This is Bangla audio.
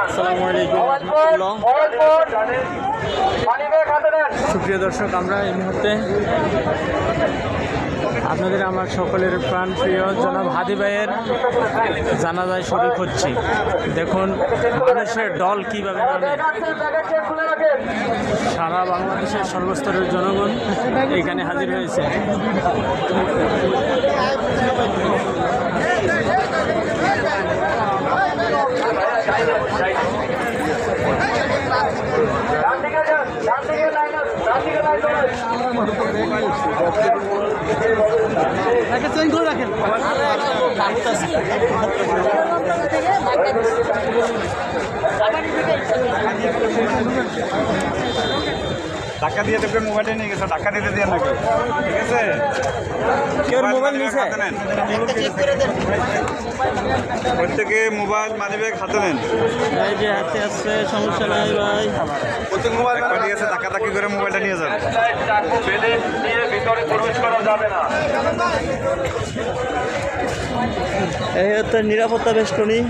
আসসালামু আলাইকুম রাহমাতুল্লাহ। সুপ্রিয় দর্শক, আমরা এই মুহূর্তে আপনাদের আমার সকলের প্রাণ প্রিয় জনাব হাদি ভাইয়ের জানাজায় শরীক হচ্ছি। দেখুন মানুষের দল কীভাবে নামে, সারা বাংলাদেশের সর্বস্তরের জনগণ এখানে হাজির হয়েছে। টাকা দিয়ে দেখবেন মোবাইলটা নিয়ে গেছে, টাকা দিতে দিয়ে নাকি? ঠিক আছে, কেউ মোবাইল নিয়েছে, প্রত্যেকে মোবাইল মানি ব্যাগ হাতে নেন। এই যে হাতে আসছে, সমস্যা নাই ভাই। প্রত্যেক মোবাইল দিয়ে আছে, টাকা টাকি করে মোবাইলটা নিয়ে যান। এই হচ্ছে নিরাপত্তা বেষ্টনী।